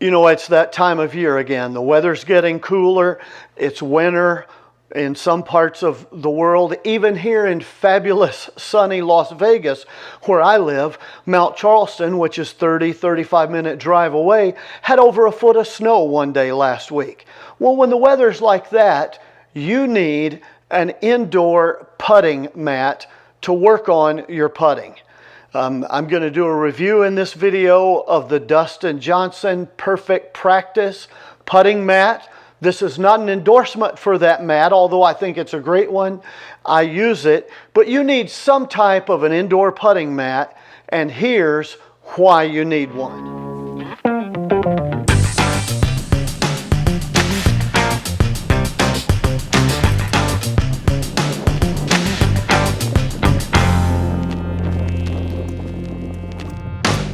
You know, it's that time of year again. The weather's getting cooler. It's winter in some parts of the world. Even here in fabulous sunny Las Vegas, where I live, Mount Charleston, which is 35-minute drive away, had over a foot of snow one day last week. Well, when the weather's like that, you need an indoor putting mat to work on your putting. I'm going to do a review in this video of the Dustin Johnson Perfect Practice putting mat. This is not an endorsement for that mat, although I think it's a great one. I use it, but you need some type of an indoor putting mat, and here's why you need one.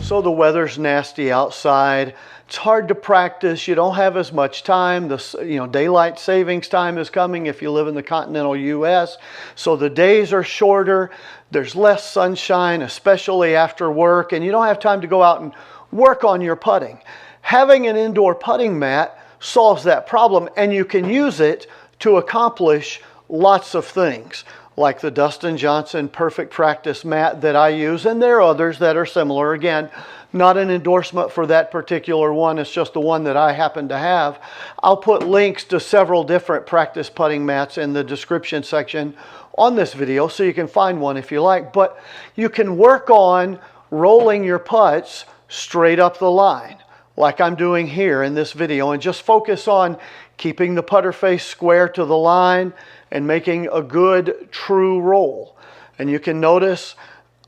So the weather's nasty outside. It's hard to practice. You don't have as much time. Daylight savings time is coming if you live in the continental U.S. So the days are shorter. There's less sunshine, especially after work, and you don't have time to go out and work on your putting. Having an indoor putting mat solves that problem, and you can use it to accomplish lots of things, like the Dustin Johnson Perfect Practice mat that I use, and there are others that are similar. Again, not an endorsement for that particular one, it's just the one that I happen to have. I'll put links to several different practice putting mats in the description section on this video, so you can find one if you like. But you can work on rolling your putts straight up the line, like I'm doing here in this video, and just focus on keeping the putter face square to the line and making a good, true roll. And you can notice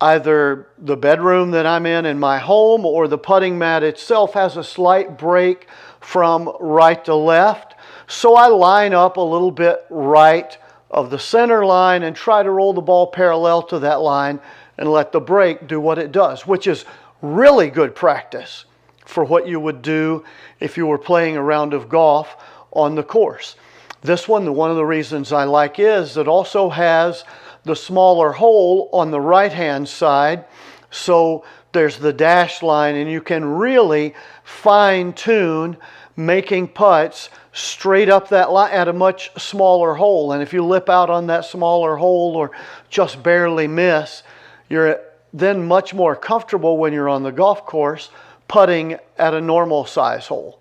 either the bedroom that I'm in my home, or the putting mat itself has a slight break from right to left. So I line up a little bit right of the center line and try to roll the ball parallel to that line and let the break do what it does, which is really good practice for what you would do if you were playing a round of golf on the course. This one of the reasons I like is it also has the smaller hole on the right-hand side. So there's the dash line, and you can really fine-tune making putts straight up that line at a much smaller hole. And if you lip out on that smaller hole or just barely miss, you're then much more comfortable when you're on the golf course putting at a normal size hole.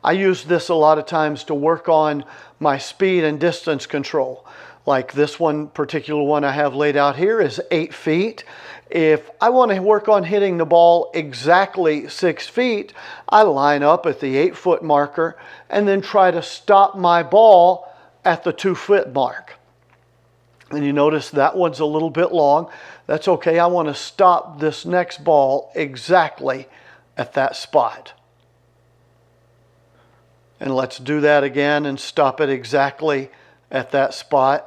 I use this a lot of times to work on my speed and distance control. Like this particular one I have laid out here is 8 feet. If I want to work on hitting the ball exactly 6 feet, I line up at the 8-foot marker and then try to stop my ball at the 2-foot mark. And you notice that one's a little bit long. That's okay. I want to stop this next ball exactly at that spot. And let's do that again and stop it exactly at that spot.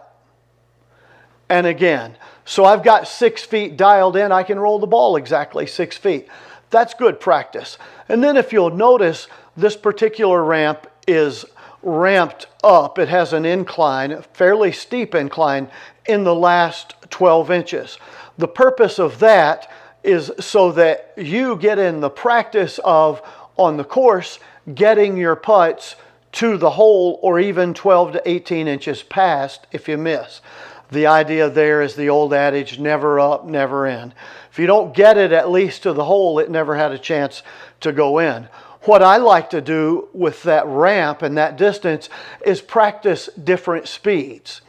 And again. So I've got 6 feet dialed in. I can roll the ball exactly 6 feet. That's good practice. And then if you'll notice, this particular ramp is ramped up. It has an incline, a fairly steep incline, in the last 12 inches. The purpose of that is so that you get in the practice of, on the course, getting your putts to the hole or even 12 to 18 inches past if you miss. The idea there is the old adage, never up, never in. If you don't get it at least to the hole, it never had a chance to go in. What I like to do with that ramp and that distance is practice different speeds.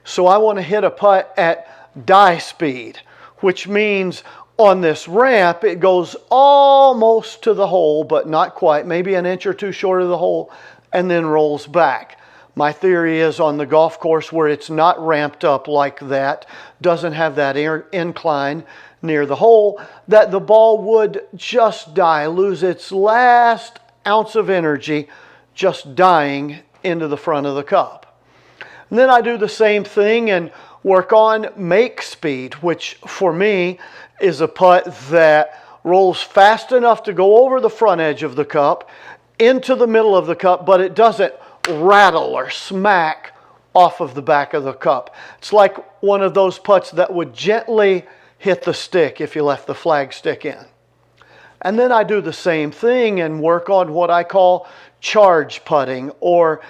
So I want to hit a putt at die speed, which means on this ramp, it goes almost to the hole, but not quite, maybe an inch or two short of the hole, and then rolls back. My theory is on the golf course where it's not ramped up like that, doesn't have that incline near the hole, that the ball would just die, lose its last ounce of energy, just dying into the front of the cup. And then I do the same thing and work on make speed, which for me is a putt that rolls fast enough to go over the front edge of the cup, into the middle of the cup, but it doesn't rattle or smack off of the back of the cup. It's like one of those putts that would gently hit the stick if you left the flag stick in. And then I do the same thing and work on what I call charge putting, or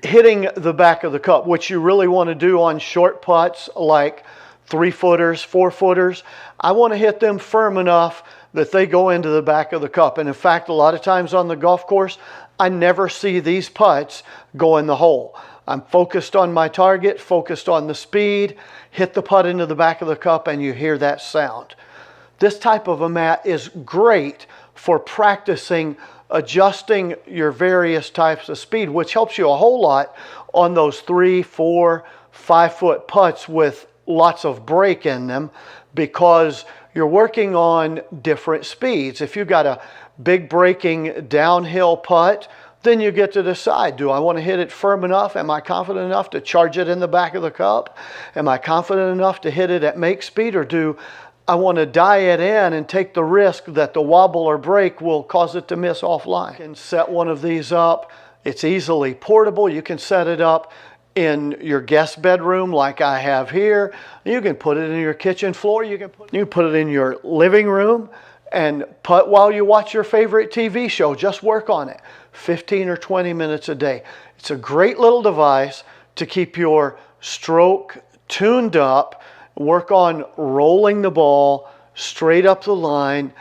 hitting the back of the cup, which you really want to do on short putts like 3-footers, 4-footers. I want to hit them firm enough that they go into the back of the cup. And in fact, a lot of times on the golf course, I never see these putts go in the hole. I'm focused on my target, focused on the speed, hit the putt into the back of the cup, and you hear that sound. This type of a mat is great for practicing adjusting your various types of speed, which helps you a whole lot on those 3, 4, 5-foot putts with lots of break in them, because you're working on different speeds. If you've got a big breaking downhill putt, then you get to decide, do I want to hit it firm enough? Am I confident enough to charge it in the back of the cup? Am I confident enough to hit it at make speed, or do I want to die it in and take the risk that the wobble or break will cause it to miss offline? You can set one of these up. It's easily portable. You can set it up in your guest bedroom like I have here. You can put it in your kitchen floor. You can put it in your living room and putt while you watch your favorite TV show. Just work on it 15 or 20 minutes a day. It's a great little device to keep your stroke tuned up, work on rolling the ball straight up the line,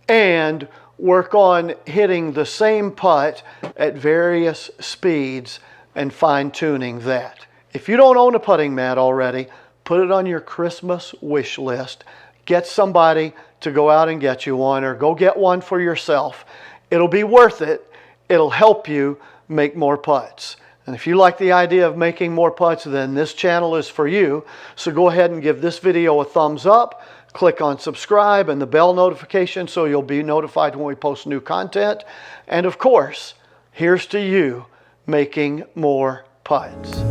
and work on hitting the same putt at various speeds and fine-tuning that. If you don't own a putting mat already, put it on your Christmas wish list. Get somebody to go out and get you one, or go get one for yourself. It'll be worth it. It'll help you make more putts. And if you like the idea of making more putts, then this channel is for you. So go ahead and give this video a thumbs up. Click on subscribe and the bell notification so you'll be notified when we post new content. And of course, here's to you making more putts.